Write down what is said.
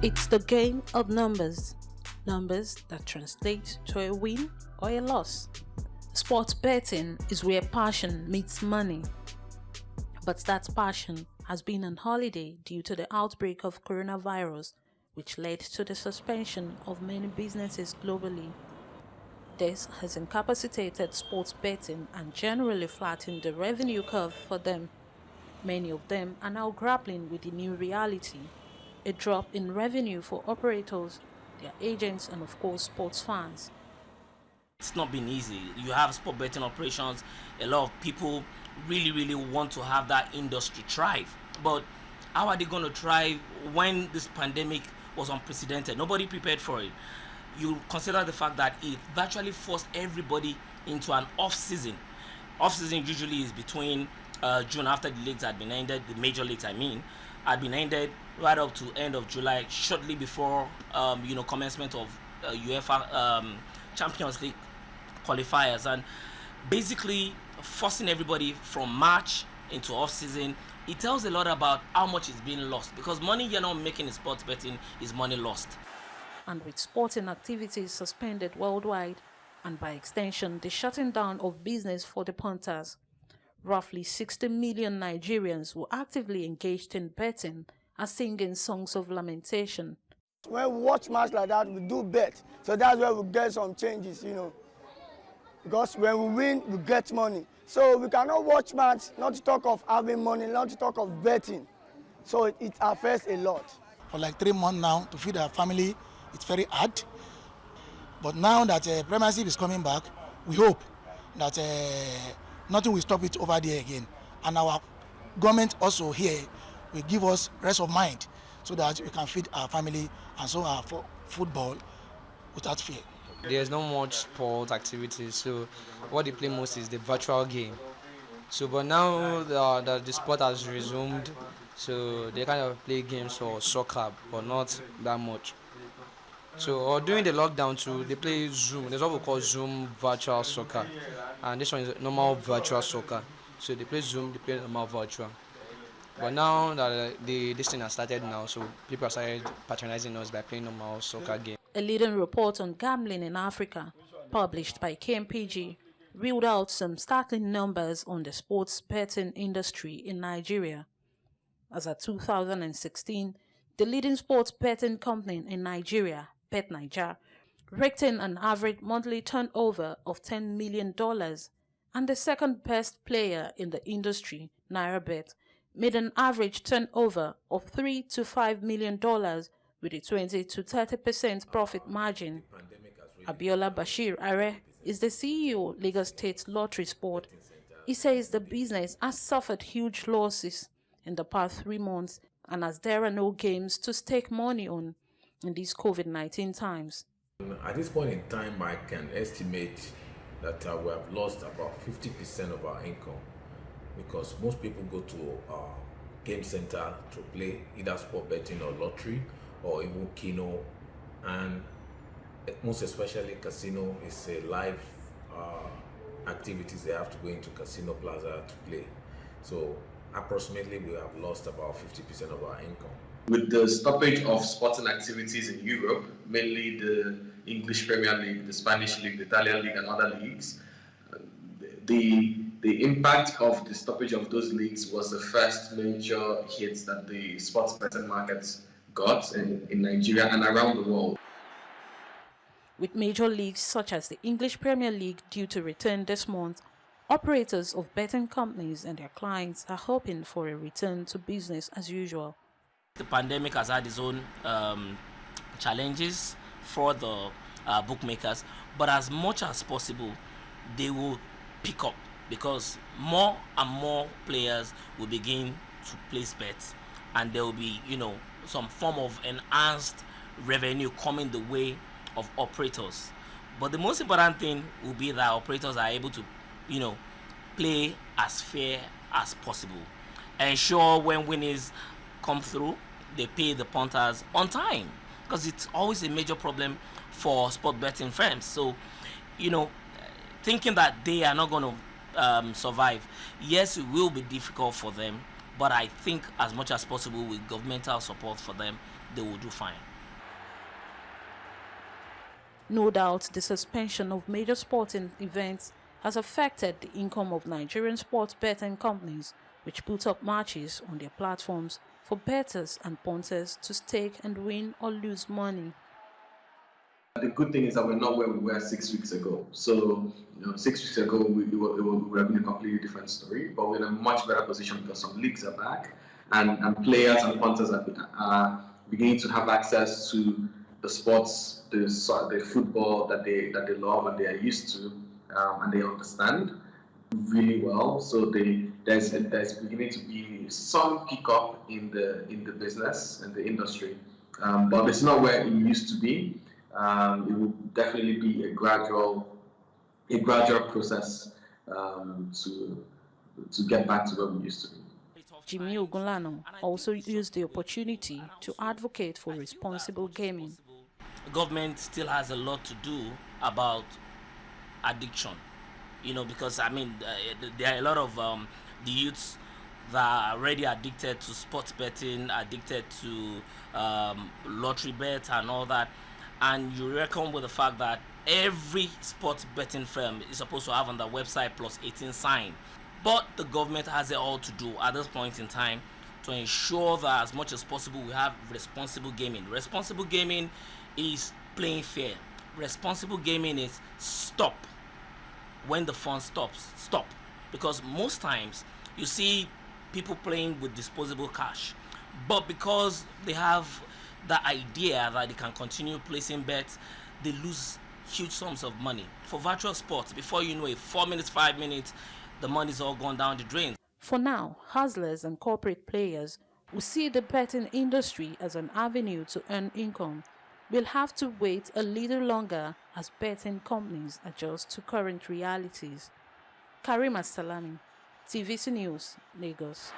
It's the game of numbers. Numbers that translate to a win or a loss. Sports betting is where passion meets money. But that passion has been on holiday due to the outbreak of coronavirus, which led to the suspension of many businesses globally. This has incapacitated sports betting and generally flattened the revenue curve for them. Many of them are now grappling with the new reality, a drop in revenue for operators, their agents, and of course sports fans. It's not been easy. You have sport betting operations. A lot of people really want to have that industry thrive. But how are they going to thrive when this pandemic was unprecedented? Nobody prepared for it. You consider the fact that it virtually forced everybody into an off-season. Off-season usually is between June, after the leagues had been ended, the major leagues had been ended right up to end of July, shortly before commencement of UEFA Champions League qualifiers, and basically forcing everybody from March into off season. It tells a lot about how much is being lost, because money you're not making in sports betting is money lost. And with sporting activities suspended worldwide, and by extension the shutting down of business for the punters, roughly 60 million Nigerians who actively engaged in betting are singing songs of lamentation. When we watch match like that, we do bet. So that's where we get some changes, Because when we win, we get money. So we cannot watch match, not to talk of having money, not to talk of betting. So it affects a lot. For like 3 months now, to feed our family, it's very hard. But now that Premiership is coming back, we hope that nothing will stop it over there again. And our government also here will give us rest of mind so that we can feed our family and so our football without fear. There's not much sport activities, so what they play most is the virtual game. So, but now that the sport has resumed, so they kind of play games for soccer, but not that much. So, or during the lockdown too, they play Zoom. There's what we call Zoom virtual soccer, and this one is normal virtual soccer. So they play Zoom, they play normal virtual. But now that this thing has started now, so people have started patronizing us by playing normal soccer games. A leading report on gambling in Africa, published by KMPG, reeled out some startling numbers on the sports betting industry in Nigeria. As of 2016, the leading sports betting company in Nigeria, BetNaija, raked in an average monthly turnover of $10 million, and the second best player in the industry, NairaBet, made an average turnover of $3 to $5 million with a 20 to 30% profit margin. Abiola Bashir Are is the CEO of Liga State Lottery Sport. He says the business has suffered huge losses in the past 3 months, and as there are no games to stake money on in these COVID-19 times. At this point in time, I can estimate that we have lost about 50% of our income, because most people go to game center to play either sport betting or lottery or even keno, and most especially casino is a live activities. They have to go into casino plaza to play. So approximately we have lost about 50% of our income. With the stoppage of sporting activities in Europe, mainly the English Premier League, the Spanish League, the Italian League and other leagues, the impact of the stoppage of those leagues was the first major hit that the sports betting markets got in Nigeria and around the world. With major leagues such as the English Premier League due to return this month, operators of betting companies and their clients are hoping for a return to business as usual. The pandemic has had its own challenges for the bookmakers, but as much as possible, they will pick up, because more and more players will begin to place bets, and there will be, some form of enhanced revenue coming the way of operators. But the most important thing will be that operators are able to, play as fair as possible. Ensure when winners come through, they pay the punters on time, because it's always a major problem for sport betting firms. So, thinking that they are not going to survive, yes, it will be difficult for them, but I think as much as possible with governmental support for them, they will do fine. No doubt the suspension of major sporting events has affected the income of Nigerian sports betting companies, which put up matches on their platforms for bettors and punters to stake and win or lose money. The good thing is that we're not where we were 6 weeks ago. So, 6 weeks ago, we were having a completely different story, but we're in a much better position because some leagues are back and players and punters are beginning to have access to the sports, the football that they love and they are used to, and they understand really well. So there's beginning to be some pickup in the business and the industry, but it's not where it used to be. It will definitely be a gradual process to get back to where we used to be. Jimmy Ogunlano also used the opportunity to advocate for responsible gaming. The government still has a lot to do about addiction, because there are a lot of the youths that are already addicted to sports betting, addicted to lottery bets and all that, and you reckon with the fact that every sports betting firm is supposed to have on their website plus 18 sign. But the government has it all to do at this point in time to ensure that as much as possible we have responsible gaming. Responsible gaming is playing fair. Responsible gaming is stop. When the fun stops, stop. Because most times you see people playing with disposable cash, but because they have the idea that they can continue placing bets, they lose huge sums of money. For virtual sports, before you know it, 4 minutes, 5 minutes, the money's all gone down the drain. For now, hustlers and corporate players who see the betting industry as an avenue to earn income will have to wait a little longer as betting companies adjust to current realities. Karima Salami, TVC News, Lagos.